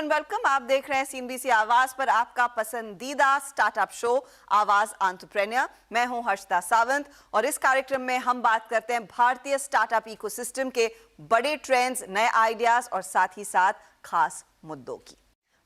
And welcome. आप देख रहे हैं सीएनबीसी आवाज पर आपका पसंदीदा स्टार्टअप शो आवाज एंटरप्रेन्योर। मैं हूं हर्षिता सावंत और इस कार्यक्रम में हम बात करते हैं भारतीय स्टार्टअप इकोसिस्टम के बड़े ट्रेंड्स, नए आइडियाज और साथ ही साथ खास मुद्दों की।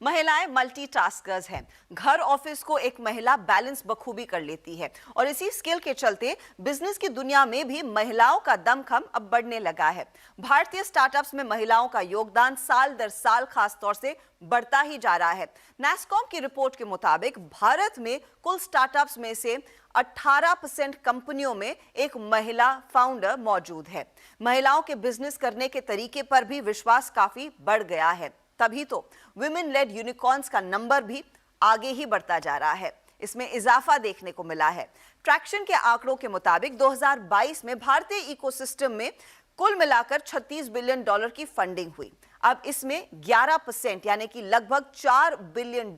महिलाएं मल्टीटास्कर्स हैं। घर ऑफिस को एक महिला बैलेंस बखूबी कर लेती है और इसी स्किल के चलते बिजनेस की दुनिया में भी महिलाओं का दमखम अब बढ़ने लगा है। भारतीय स्टार्टअप्स में महिलाओं का योगदान साल दर साल खास तौर से बढ़ता ही जा रहा है। नैस्कॉम की रिपोर्ट के मुताबिक भारत में कुल स्टार्टअप्स में से 18% कंपनियों में एक महिला फाउंडर मौजूद है। महिलाओं के बिजनेस करने के तरीके पर भी विश्वास काफी बढ़ गया है, तभी तो विमेन लेड यूनिकॉर्न्स का नंबर भी आगे ही बढ़ता जा रहा है। इसमें इजाफा देखने को मिला है। ट्रैक्शन के आंकड़ों के मुताबिक 2022 में भारतीय इकोसिस्टम में कुल मिलाकर $36 बिलियन की फंडिंग हुई। अब इसमें 11% यानी कि लगभग $4 बिलियन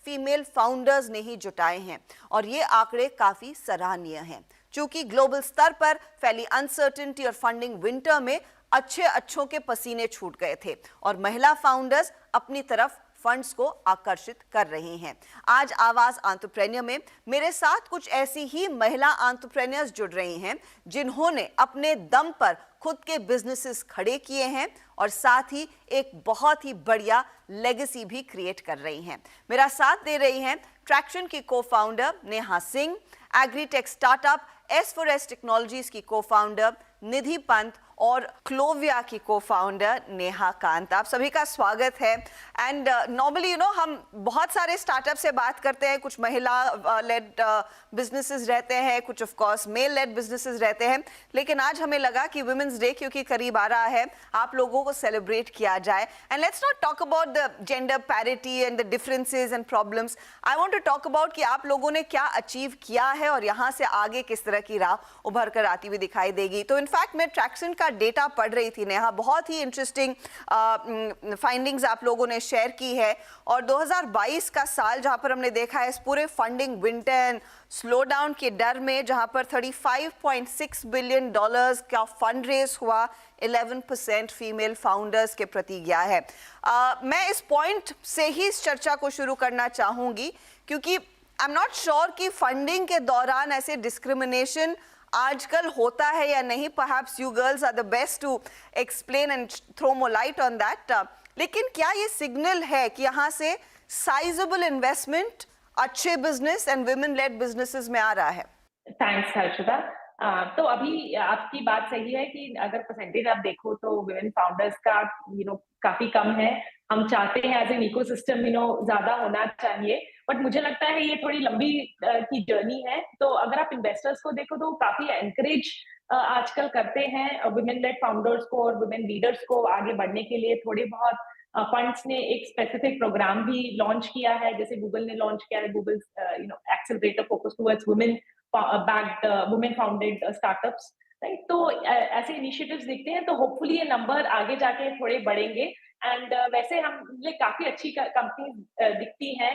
फीमेल फाउंडर्स ने ही जुटाए हैं और ये आंकड़े काफी सराहनीय हैं। चूंकि ग्लोबल स्तर पर फैली अनसर्टेनिटी और फंडिंग विंटर में अच्छों के पसीने छूट गए थे और महिला फाउंडर्स अपनी तरफ फंड्स को आकर्षित कर रही हैं। आज आवाज एंटरप्रेन्योर में मेरे साथ कुछ ऐसी ही महिला एंटरप्रेन्योर्स जुड़ रही हैं जिन्होंने अपने दम पर खुद के बिजनेसेस खड़े किए हैं और साथ ही एक बहुत ही बढ़िया लेगेसी भी क्रिएट कर रही हैं। मेरा साथ दे रही हैं ट्रैक्शन की cofounder Neha Singh, agritech startup S4S technologies की को-फाउंडर निधि पंत और क्लोविया की को-फाउंडर नेहा कांत। आप सभी का स्वागत है। एंड नॉर्मली हम बहुत सारे स्टार्टअप से बात करते हैं, कुछ महिला लेड बिजनेसेस रहते हैं, कुछ of course male led businesses रहते हैं, लेकिन आज हमें लगा कि वुमेन्स डे क्योंकि करीब आ रहा है, आप लोगों को सेलिब्रेट किया जाए। And let's not talk about the gender parity and the differences and problems. I want to talk about कि आप लोगों ने क्या अचीव किया है और यहाँ से आगे किस तरह की राह उभर कर आती हुई दिखाई देगी। तो इनफैक्ट मैं ट्रैक्शन का डेटा पढ़ रही थी नेहा, बहुत ही इंटरेस्टिंग फाइंडिंग्स आप लोगों ने शेयर की है और 2022 का साल जहां पर हमने देखा है इस पूरे funding winter and slow down के डर में, जहां पर $35.6 बिलियन का फंड रेज हुआ, 11% फीमेल फाउंडर्स के प्रति गया है। मैं इस पॉइंट से ही इस चर्चा को शुरू करना चाहूंगी क्योंकि आई एम नॉट श्योर कि फंडिंग के दौरान ऐसे डिस्क्रिमिनेशन आजकल होता है या नहीं। Perhaps you girls are the best to explain and throw more light on that. लेकिन क्या ये सिग्नल है कि यहाँ से साइजेबल इन्वेस्टमेंट अच्छे business and women led businesses में आ रहा है? थैंक्स हर्षिता। तो अभी आपकी बात सही है कि अगर परसेंटेज आप देखो तो वुमेन फाउंडर्स का काफी कम है। हम चाहते हैं एज एन इकोसिस्टम ज्यादा होना चाहिए, बट मुझे लगता है ये थोड़ी लंबी की जर्नी है। तो अगर आप इन्वेस्टर्स को देखो तो काफी एनकरेज आजकल करते हैं वुमेन लेड फाउंडर्स को और वुमेन लीडर्स को आगे बढ़ने के लिए। थोड़े बहुत फंड्स ने एक स्पेसिफिक प्रोग्राम भी लॉन्च किया है, जैसे गूगल ने लॉन्च किया है, Google accelerator focus towards women backed women founded startups, right? तो ऐसे इनिशिएटिव्स दिखते हैं, तो होपफुली ये नंबर आगे जाके थोड़े बढ़ेंगे। एंड वैसे हम काफी अच्छी कंपनीज दिखती हैं,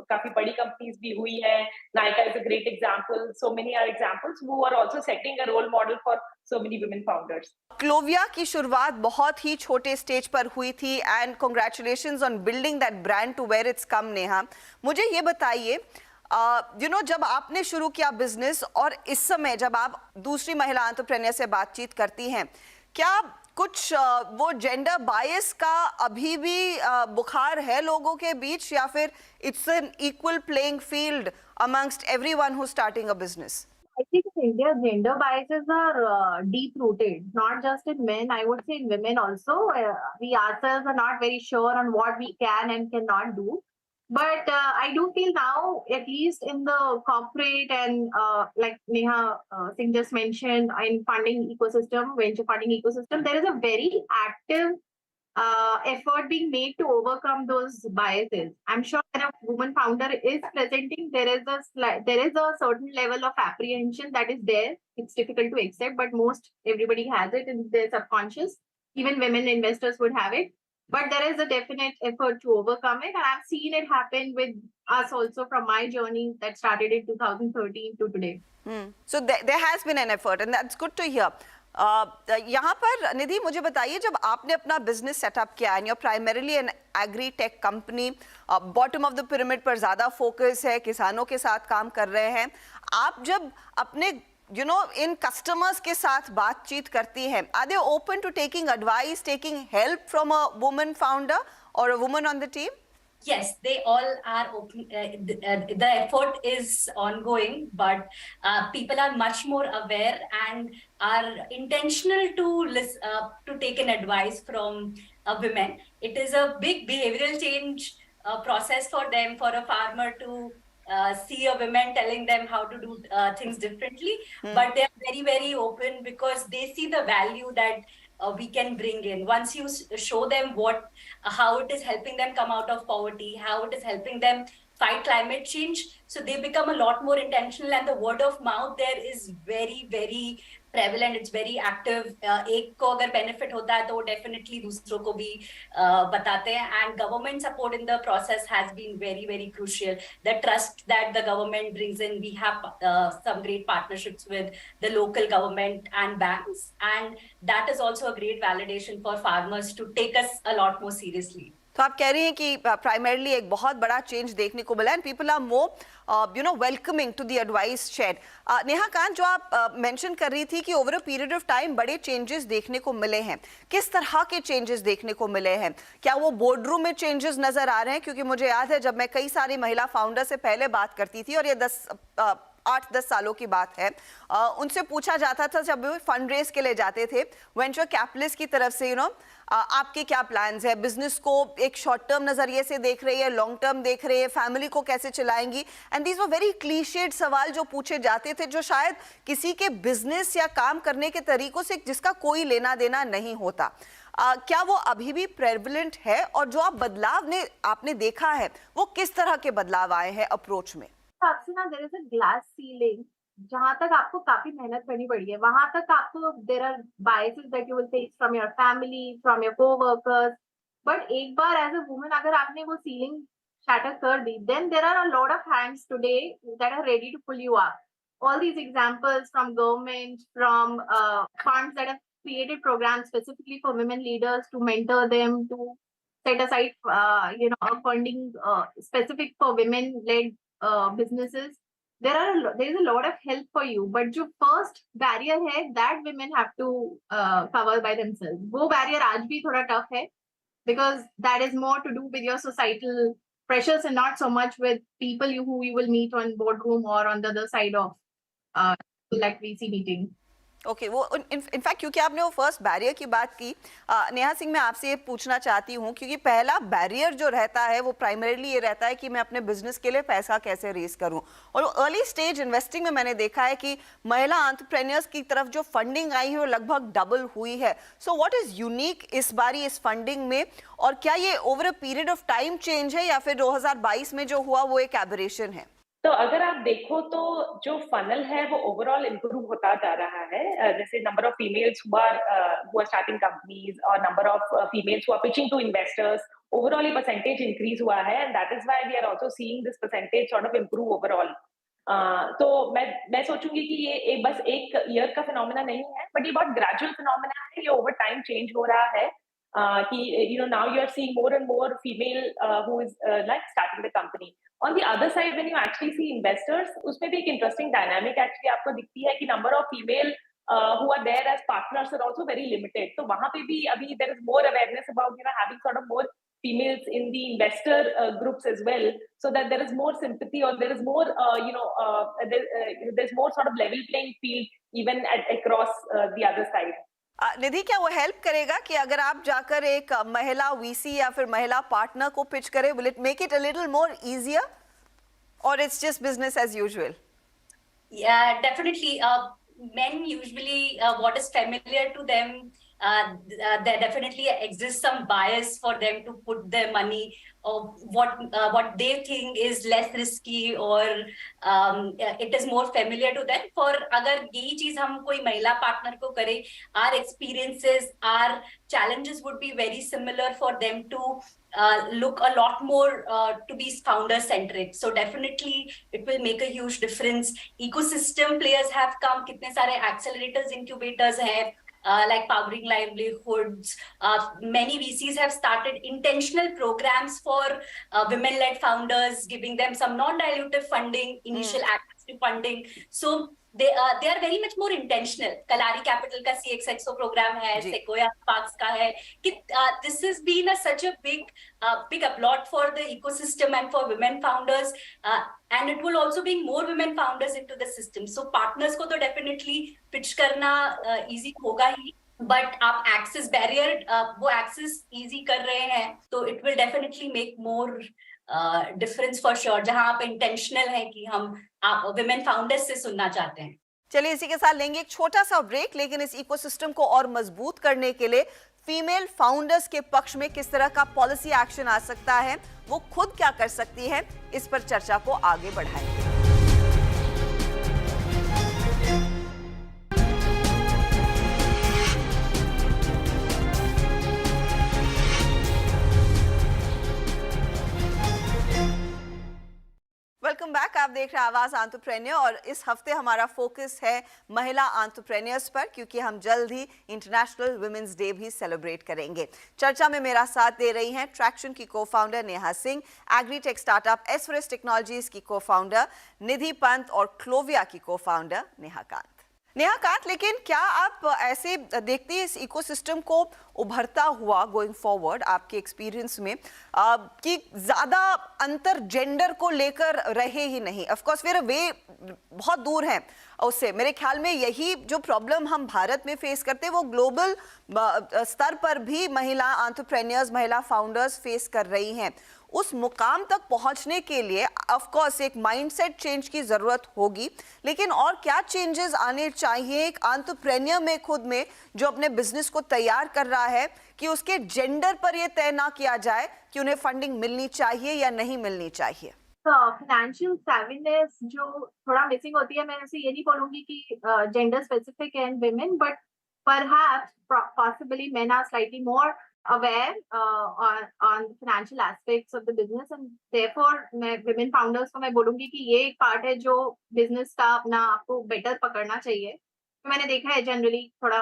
काफी बड़ी कंपनीज भी हुई है। Nykaa is a great example, so many are examples who are also setting a role model for so many women founders. Clovia की शुरुआत बहुत ही छोटे स्टेज पर हुई थी and congratulations on building that brand to where it's come. Neha, मुझे ये बताइए जब आपने शुरू किया बिजनेस और इस समय जब आप दूसरी महिला एंटरप्रेन्योर से बातचीत करती हैं, क्या कुछ वो जेंडर बायस का अभी भी बुखार है लोगों के बीच या फिर it's an equal playing field amongst everyone who starting a business? I think in India, gender biases are deep-rooted, not just in men. I would say in women also. We ourselves are not very sure on what we can and cannot do. But I do feel now, at least in the corporate and like Neha Singh just mentioned, in funding ecosystem, venture funding ecosystem, there is a very active effort being made to overcome those biases. I'm sure when a woman founder is presenting, there is a certain level of apprehension that is there. It's difficult to accept, but most everybody has it in their subconscious. Even women investors would have it. But there is a definite effort to overcome it. And I've seen it happen with us also from my journey that started in 2013 to today. So there has been an effort and that's good to hear. यहाँ पर निधि मुझे बताइए, जब आपने अपना business setup किया and you primarily an agritech company, bottom of the pyramid पर ज्यादा फोकस है, किसानों के साथ काम कर रहे हैं, आप जब अपने इन कस्टमर्स के साथ बातचीत करती हैं, are they open to taking advice, taking help from a woman founder और a woman on the team? Yes, they all are open. The effort is ongoing, but people are much more aware and are intentional to take an advice from women. It is a big behavioral change process for them, for a farmer to see a woman telling them how to do things differently. But they are very, very open because they see the value that we can bring in. Once you show them how it is helping them come out of poverty, how it is helping them fight climate change, so they become a lot more intentional, and the word of mouth there is very, very prevalent. It's very active. एक को अगर benefit होता है तो वो definitely दूसरों को भी बताते हैं, and government support in the process has been very, very crucial. The trust that the government brings in, we have some great partnerships with the local government and banks, and that is also a great validation for farmers to take us a lot more seriously. तो आप कह रही हैं कि primarily एक बहुत बड़ा change देखने को मिला and people are more welcoming to the advice share. Neha Kant, जो आप मेंशन कर रही थी कि over a period of time बड़े चेंजेस देखने को मिले हैं, किस तरह के चेंजेस देखने को मिले हैं? क्या वो बोर्ड रूम में चेंजेस नजर आ रहे हैं? क्योंकि मुझे याद है जब मैं कई सारी महिला फाउंडर से पहले बात करती थी, और ये 8-10 सालों की बात है, उनसे पूछा जाता था जब वो फंड रेज के लिए जाते थे वेंचर कैपिटलिस्ट की तरफ से, आपके क्या प्लान्स है, बिजनेस को एक शॉर्ट टर्म नजरिए से देख रही है, लॉन्ग टर्म देख रही है, फैमिली को कैसे चलाएंगी? And these were very cliched सवाल जो पूछे जाते थे, जो शायद किसी के बिजनेस या काम करने के तरीकों से जिसका कोई लेना देना नहीं होता। क्या वो अभी भी प्रेवलेंट है? और जो आप बदलाव आपने देखा है, वो किस तरह के बदलाव आए हैं अप्रोच में? आपसे ना there is a glass ceiling, जहां तक आपको काफी मेहनत करनी पड़ी है, वहां तक आपको there are biases that you will face from your family, from your coworkers, but एक बार एज अ वुमन अगर आपने वो सीलिंग शैटर कर दी, then there are a lot of hands today that are ready to pull you up. All these examples from government, from funds that have created programs specifically for women leaders to mentor them, to set aside a funding specific for women-led businesses. There is a lot of help for you, but जो first barrier है that women have to cover by themselves. वो barrier आज भी थोड़ा tough है, because that is more to do with your societal pressures and not so much with people who you will meet on boardroom or on the other side of like VC meeting. Okay, वो in fact क्योंकि आपने वो first barrier की बात की, नेहा सिंह, मैं आपसे ये पूछना चाहती हूँ, क्योंकि पहला बैरियर जो रहता है वो प्राइमरीली ये रहता है कि मैं अपने बिजनेस के लिए पैसा कैसे रेज करूँ। और अर्ली स्टेज इन्वेस्टिंग में मैंने देखा है कि महिला एंटरप्रेन्योर्स की तरफ जो फंडिंग आई है वो लगभग डबल हुई है। सो व्हाट इज यूनिक इस बारी इस फंडिंग में, और क्या ये over a period of time change है या फिर 2022 में जो हुआ वो एक एबरेशन है? तो अगर आप देखो तो जो फनल है वो ओवरऑल इम्प्रूव होता जा रहा है। जैसे number of females who are starting companies और number of females who are pitching to investors, overall ये परसेंटेज इंक्रीज हुआ है, and that is why we are also seeing this percentage sort of improve overall. तो मैं सोचूंगी कि ये बस एक ईयर का फिनोमेना नहीं है, बट ये बहुत ग्रेजुअल फिनोमेना है, ये ओवर टाइम चेंज हो रहा है। कि now you are seeing more and more female who is like starting the company. On the other side, when you actually see investors, उसमें भी एक interesting dynamic actually आपको दिखती है कि number of female who are there as partners are also very limited. तो वहाँ पे भी अभी there is more awareness about having sort of more females in the investor groups as well, so that there is more sympathy, or there is more there's more sort of level playing field even across the other side. निधि, क्या वो help करेगा कि अगर आप जाकर एक महिला VC या फिर महिला पार्टनर को पिच करें, will it make it a little more easier, और it's just business as usual? Yeah, definitely. Men usually, what is familiar to them, there definitely exists some bias for them to put their money, or what they think is less risky, or it is more familiar to them. For अगर यही चीज हम कोई महिला partner को करें, our experiences, our challenges would be very similar for them to look a lot more to be founder centric. So definitely it will make a huge difference. Ecosystem players have come, कितने सारे accelerators, incubators हैं, like Powering Livelihoods. Many VCs have started intentional programs for women-led founders, giving them some non-dilutive funding, initial access to funding. So they are very much more intentional. Kalari Capital का CXXO program है, Sequoia Sparks का है. This has been such a big applaud for the ecosystem and for women founders, and it will also bring more women founders into the system. So partners को तो definitely pitch करना easy होगा ही. But आप access barrier वो access easy कर रहे हैं तो it will definitely make more difference for sure, जहां आप इंटेंशनल हैं कि हम आप विमेन फाउंडर्स से सुनना चाहते हैं. चलिए इसी के साथ लेंगे एक छोटा सा ब्रेक, लेकिन इस इकोसिस्टम को और मजबूत करने के लिए फीमेल फाउंडर्स के पक्ष में किस तरह का पॉलिसी एक्शन आ सकता है, वो खुद क्या कर सकती है, इस पर चर्चा को आगे बढ़ाएंगे. Welcome back. आप देख रहे हैं आवाज एंटरप्रेन्योर और इस हफ्ते हमारा फोकस है महिला एंटरप्रेन्योर्स पर, क्योंकि हम जल्द ही इंटरनेशनल वुमेन्स डे भी सेलिब्रेट करेंगे. चर्चा में मेरा साथ दे रही हैं ट्रैक्शन की cofounder Neha Singh, agritech startup एसफोरेस टेक्नोलॉजीज की को-फाउंडर निधि पंत और क्लोविया की को-फाउंडर नेहा कांत. नेहा कांत, लेकिन क्या आप ऐसे देखती है इस इकोसिस्टम को उभरता हुआ गोइंग फॉरवर्ड आपके एक्सपीरियंस में कि ज्यादा अंतर जेंडर को लेकर रहे ही नहीं? ऑफ कोर्स फिर वे बहुत दूर हैं उससे. मेरे ख्याल में यही जो प्रॉब्लम हम भारत में फेस करते हैं वो ग्लोबल स्तर पर भी महिला एंटरप्रेन्योर्स, महिला फाउंडर्स फेस कर रही हैं. उस मुकाम तक पहुंचने के लिए ऑफ कोर्स एक माइंडसेट चेंज की जरूरत होगी, लेकिन और क्या चेंजेस आने चाहिए एक एंटरप्रेन्योर में खुद में, जो अपने बिजनेस को तैयार कर रहा है, कि उसके जेंडर पर यह तय ना किया जाए कि उन्हें फंडिंग मिलनी चाहिए या नहीं मिलनी चाहिए? फाइनेंशियल सेविनेस जो थोड़ा मिसिंग होती है, मैं ऐसे ये नहीं बोलूंगी कि gender specific and women, but perhaps possibly men are slightly more aware on financial aspects of the business, and therefore मैं women founders को मैं बोलूंगी कि ये एक पार्ट है जो बिजनेस का अपना आपको बेटर पकड़ना चाहिए. तो मैंने देखा है जनरली थोड़ा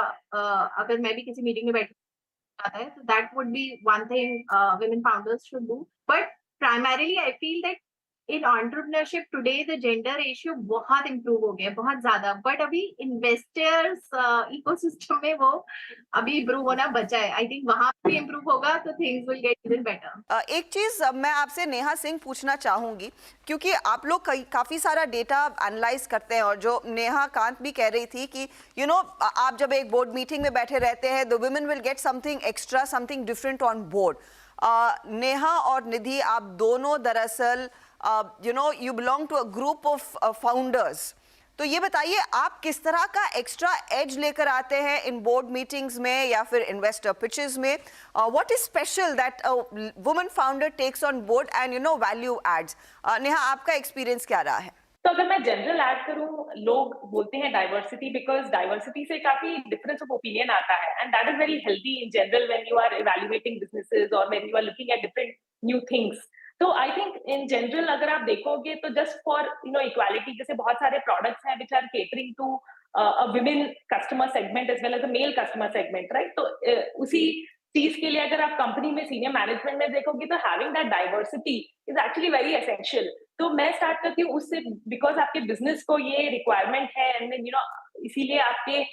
अगर मैं भी किसी मीटिंग में बैठी जाता है तो that would be one thing women founders should do, but primarily I feel that in entrepreneurship today the gender ratio बहुत improve हो गया, बहुत ज्यादा, बट अभी इन्वेस्टर्स इकोसिस्टम में वो अभी इम्प्रूव होना बचा है. आई थिंक वहां पे इम्प्रूव होगा तो things will get even better. एक चीज मैं आपसे नेहा सिंह पूछना चाहूंगी, क्योंकि आप लोग काफी सारा डेटा एनालाइज करते हैं और जो नेहा कांत भी कह रही थी कि यू नो आप जब एक बोर्ड मीटिंग में बैठे रहते हैं the women will get something extra, something different on board. Neha और निधि, आप दोनों दरअसल you belong to a group of founders. तो ये बताइए आप किस तरह का एक्स्ट्रा एज लेकर आते हैं इन बोर्ड मीटिंग्स में या फिर इन्वेस्टर पिचेस में? What is special that a woman founder takes on board and value adds? Neha, आपका एक्सपीरियंस क्या रहा है? तो अगर मैं जनरल ऐड करूं, लोग बोलते हैं डाइवर्सिटी, बिकॉज डाइवर्सिटी से काफी डिफरेंस ऑफ ओपिनियन आता है, and that is very healthy in general when you are evaluating businesses और when you are looking at different new things. तो आई थिंक इन जनरल अगर आप देखोगे तो जस्ट फॉर इक्वालिटी, जैसे बहुत सारे प्रोडक्ट्स हैं which are catering to a women customer segment as well as a male customer segment, right? तो उसी चीज के लिए अगर आप कंपनी में सीनियर मैनेजमेंट में देखोगे तो having that diversity is actually very essential. तो मैं स्टार्ट करती हूँ उससे, बिकॉज आपके बिजनेस को ये रिक्वायरमेंट है, एंड इसीलिए आपके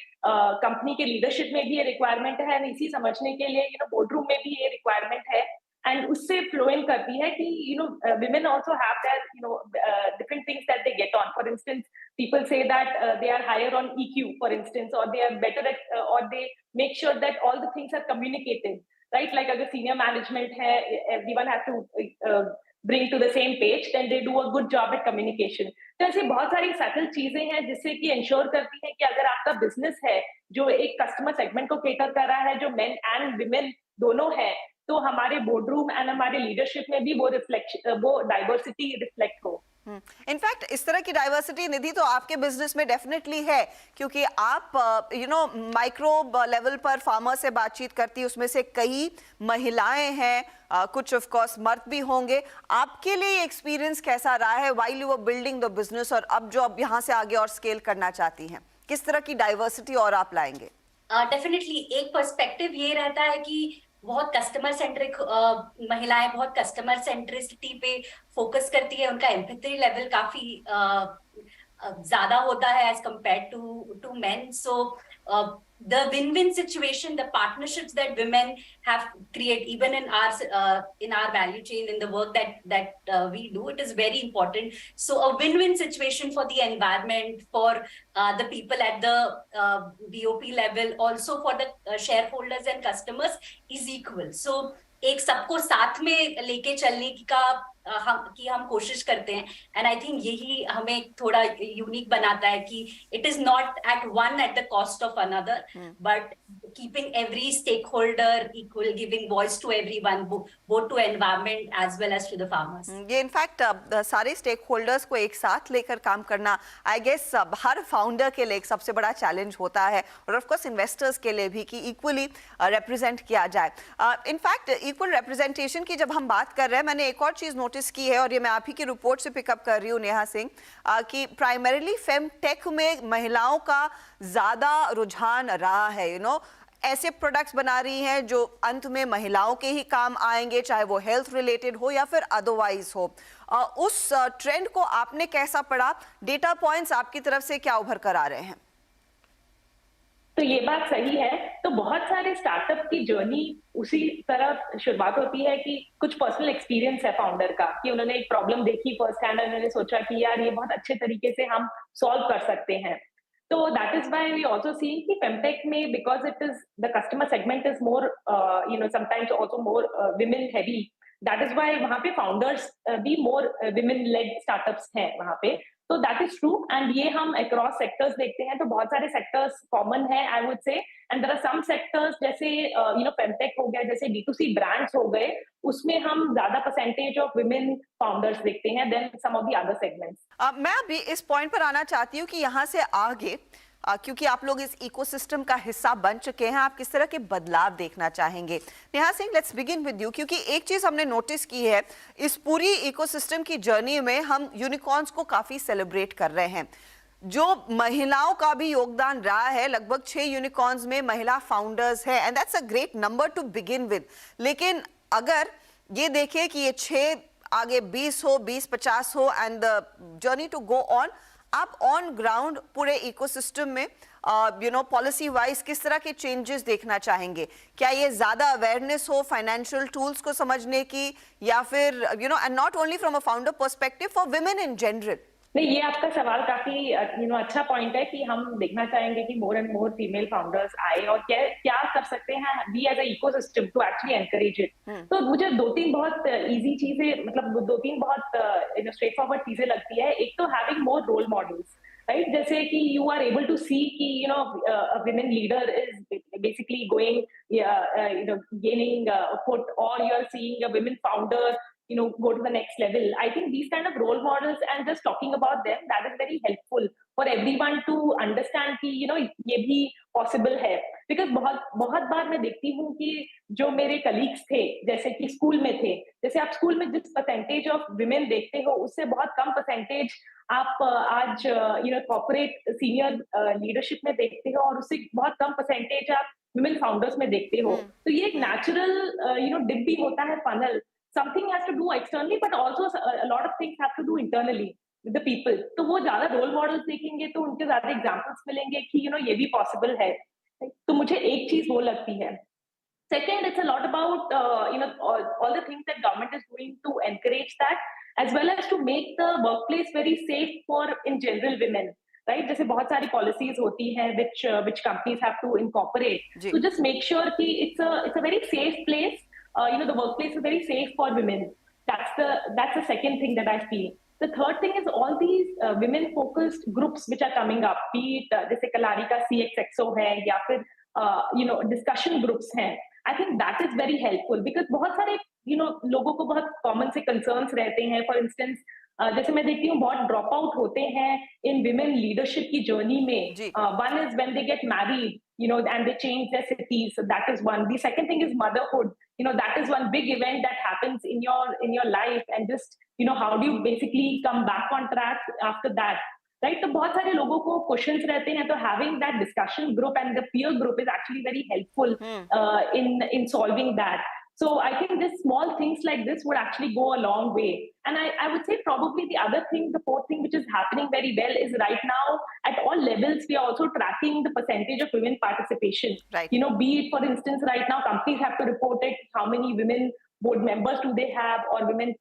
कंपनी के लीडरशिप में भी ये रिक्वायरमेंट है, एंड इसी समझने के लिए बोर्ड रूम में भी ये रिक्वायरमेंट है, and उससे flow in करती है कि women also have their different things that they get on. For instance, people say that they are higher on EQ, for instance, or they are better at or they make sure that all the things are communicated, right? Like अगर senior management है, everyone has to bring to the same page, then they do a good job at communication. तो ऐसे बहुत सारी subtle चीजें हैं जिससे कि ensure करती है कि अगर आपका business है जो एक customer segment को cater कर रहा है, जो men and women दोनों है, तो हमारे बोर्ड रूम एंड हमारे लीडरशिप में भी वो डाइवर्सिटी रिफ्लेक्ट हो. इनफैक्ट इस तरह की डाइवर्सिटी निधि तो आपके बिजनेस में डेफिनेटली है, क्योंकि आप माइक्रो लेवल पर फार्मर से बातचीत करती, उसमें से कई महिलाएं हैं, कुछ ऑफ कोर्स मर्द भी होंगे. आपके लिए एक्सपीरियंस कैसा रहा है while you were building the business, और अब जो अब यहाँ से आगे और स्केल करना चाहती हैं, किस तरह की डाइवर्सिटी और आप लाएंगे? डेफिनेटली एक पर्सपेक्टिव ये रहता है कि बहुत कस्टमर सेंट्रिक महिलाएं बहुत कस्टमर सेंट्रिसिटी पे फोकस करती है, उनका एम्पैथी लेवल काफी ज्यादा होता है as compare to men. So the win-win situation, the partnerships that women have created even in our value chain, in the work that we do, it is very important. So a win-win situation for the environment, for the people at the BOP level, also for the shareholders and customers is equal. So एक सबको साथ में लेके चलने की हम कोशिश करते हैं, एंड आई थिंक यही हमें थोड़ा यूनिक बनाता है कि it is not at the cost of another, but keeping every stake holder equal, giving voice to everyone, both to environment as well as to the farmers. ये in fact सारे stake holders को एक साथ लेकर काम करना आई गेस हर फाउंडर के लिए एक सबसे बड़ा चैलेंज होता है, और ऑफ कोर्स इन्वेस्टर्स के लिए भी, कि इक्वली रिप्रेजेंट किया जाए. इनफैक्ट इक्वल रिप्रेजेंटेशन की जब हम बात कर रहे हैं, मैंने एक और चीज नोटिस की है, और ये मैं आप ही की रिपोर्ट से पिकअप कर रही हूँ नेहा सिंह, कि प्राइमरीली फेमटेक में महिलाओं का ज्यादा रुझान रहा है. ऐसे प्रोडक्ट्स बना रही हैं जो अंत में महिलाओं के ही काम आएंगे, चाहे वो हेल्थ रिलेटेड हो या फिर अदरवाइज हो. उस ट्रेंड को आपने कैसा पढ़ा? डेटा पॉइंट्स आपकी तरफ से क्या उभर कर आ रहे हैं? तो ये बात सही है. तो बहुत सारे स्टार्टअप की जर्नी उसी तरह शुरुआत होती है कि कुछ पर्सनल एक्सपीरियंस है फाउंडर का, कि उन्होंने एक प्रॉब्लम देखी फर्स्ट हैंड, उन्होंने सोचा कि यार ये बहुत अच्छे तरीके से हम सॉल्व कर सकते हैं. तो that is why we also see कि फेमटेक में, because it is the customer segment is more sometimes also more women heavy, that is why वहां पे फाउंडर्स भी मोर विमेन लेड स्टार्टअप्स हैं वहां पे. तो दैट इज ट्रू, एंड ये हम अक्रॉस सेक्टर्स देखते हैं, तो बहुत सारे सेक्टर्स कॉमन है I would say. And there are some sectors जैसे फेमटेक हो गया, जैसे D2C ब्रांड्स हो गए, उसमें हम ज्यादा परसेंटेज ऑफ विमेन फाउंडर्स देखते हैं then some of the other segments. मैं अभी इस पॉइंट पर आना चाहती हूँ कि यहाँ से आगे, क्योंकि आप लोग इस इकोसिस्टम का हिस्सा बन चुके हैं, आप किस तरह के बदलाव देखना चाहेंगे? Neha Singh, let's begin with you, क्योंकि एक चीज हमने नोटिस की है इस पूरी इकोसिस्टम की जर्नी में, हम यूनिकॉर्न्स को काफी सेलिब्रेट कर रहे हैं. जो महिलाओं का भी योगदान रहा है, लगभग 6 यूनिकॉर्न्स में महिला फाउंडर्स है, and that's a great number two begin with. लेकिन अगर ये देखें कि ये 6 आगे 20 हो, 20-50 हो, and the journey to go on, आप ऑन ग्राउंड पूरे इकोसिस्टम में पॉलिसी वाइज किस तरह के चेंजेस देखना चाहेंगे? क्या ये ज्यादा अवेयरनेस हो फाइनेंशियल टूल्स को समझने की, या फिर and not only from a founder perspective, for women in general? नहीं, ये आपका सवाल काफी अच्छा पॉइंट है कि हम देखना चाहेंगे कि more and more female founders आए, और क्या कर सकते हैं we as a ecosystem to actually encourage it. तो मुझे 2-3 बहुत इजी चीजें, मतलब 2-3 बहुत स्ट्रेट फॉरवर्ड चीजें लगती है. एक तो having more role models, right? जैसे कि you are able to see कि a women leader is basically going gaining a foot, or you are seeing a women founder go to the next level. I think these kind of role models and just talking about them, that is very helpful for everyone to understand कि ये भी possible है. Because बहुत बार मैं देखती हूँ कि जो मेरे colleagues थे, जैसे कि स्कूल में थे, जैसे आप स्कूल में जिस percentage of women देखते हो, उससे बहुत कम percentage आप आज कॉर्पोरेट सीनियर लीडरशिप में देखते हो, और उससे बहुत कम परसेंटेज आप विमेन फाउंडर्स में देखते हो. तो ये एक नेचुरल डिप भी होता है funnel. Something has to do externally, but also a lot of things have to do internally with the people. तो वो ज्यादा रोल मॉडल्स देखेंगे तो उनके ज्यादा एग्जांपल्स मिलेंगे कि ये भी पॉसिबल है. तो मुझे एक चीज वो लगती है. Second, it's a lot about all the things that government is doing to encourage that, as well as to make the workplace very safe for in general women. Right? जैसे बहुत सारी policies होती हैं which companies have to incorporate to just make sure कि it's a very safe place. The workplace is very safe for women. That's the second thing that I feel. The third thing is all these women-focused groups which are coming up. Be it जैसे कलारी का CXXO है, या फिर discussion groups हैं. I think that is very helpful because बहुत सारे लोगों को बहुत common से concerns रहते हैं. For instance, जैसे मैं देखती हूँ बहुत ड्रॉप आउट होते हैं इन विमेन लीडरशिप की जर्नी में. One is when they get married, and they change their cities. So that is one. The second thing is motherhood. That is one big event that happens in your life, and just how do you basically come back on track after that? Right? तो बहुत सारे लोगों को questions रहते हैं, तो having that discussion group and the peer group is actually very helpful in solving that. So I think this small things like this would actually go a long way. And I would say probably the other thing, the fourth thing which is happening very well is right now at all levels we are also tracking the percentage of women participation. Right. You know, be it for instance right now companies have to report it, how many women board members do they have, or women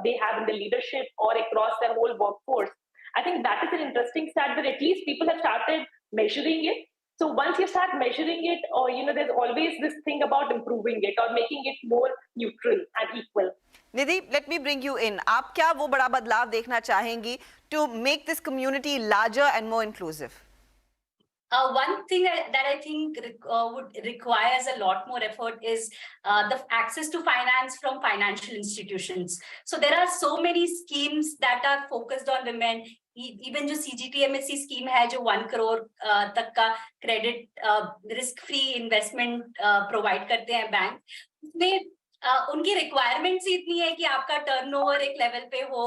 they have in the leadership or across their whole workforce. I think that is an interesting stat that at least people have started measuring it. So once you start measuring it, or you know, there's always this thing about improving it or making it more neutral and equal. Nidhi, let me bring you in. आप क्या वो बड़ा बदलाव देखना चाहेंगी to make this community larger and more inclusive? One thing that I think would requires a lot more effort is the access to finance from financial institutions. So there are so many schemes that are focused on women. Even जो CGTMSE scheme है जो 1 करोड़ तक का credit risk free investment provide करते हैं bank, उसमें उनकी requirements इतनी है कि आपका टर्नओवर एक लेवल पे हो,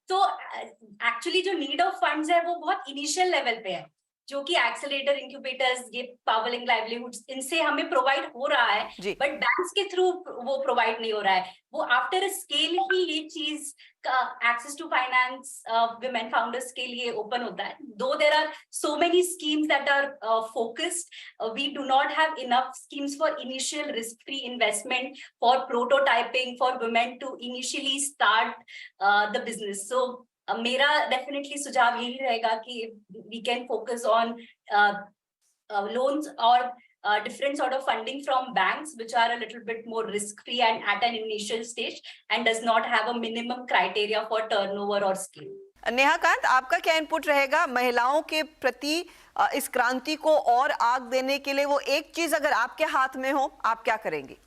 तो एक्चुअली जो नीड ऑफ फंड्स है वो बहुत इनिशियल लेवल पे है, जो कि एक्सेलरेटर, इंक्यूबेटर्स, ये पावरलिंक लाइवलीहुड्स, इनसे हमें प्रोवाइड हो रहा है, बट बैंक्स के थ्रू वो प्रोवाइड नहीं हो रहा है. वो आफ्टर स्केल ही ये चीज का access to finance women founders के लिए ओपन होता है. Though there are so many schemes that are focused, we do not have enough schemes for initial risk free investment, for prototyping, for women to initially start the business. So मेरा definitely सुझाव यही रहेगा कि we can focus on loans और different sort of funding from banks which are a little bit more risk free and at an initial stage and does not have a minimum criteria for turnover or scale. Neha Kant, आपका क्या input रहेगा महिलाओं के प्रति इस क्रांति को और आग देने के लिए? वो एक चीज अगर आपके हाथ में हो, आप क्या करेंगे?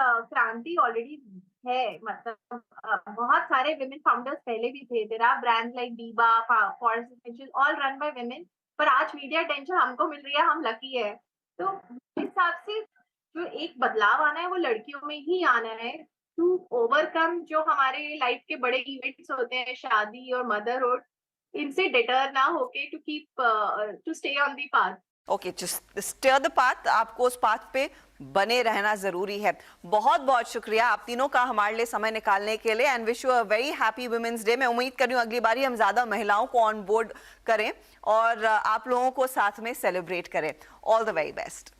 क्रांति ऑलरेडी है, मतलब बहुत सारे विमेन फाउंडर्स पहले भी थे. There are brands like Biba, Forest Essentials, all run by women. पर आज मीडिया अटेंशन हमको मिल रही है, हम लकी है. तो इस हिसाब से जो एक बदलाव आना है वो लड़कियों में ही आना है, टू ओवरकम जो हमारे लाइफ के बड़े इवेंट्स होते हैं, शादी और मदरहुड, इनसे डिटर ना होके to keep to stay on the path. Okay, just stare the path. आपको उस पाथ पे बने रहना जरूरी है. बहुत बहुत शुक्रिया आप तीनों का हमारे लिए समय निकालने के लिए, and wish you a very happy women's day. मैं उम्मीद कर रही हूँ अगली बारी हम ज्यादा महिलाओं को ऑन बोर्ड करें और आप लोगों को साथ में सेलिब्रेट करें. All the very best.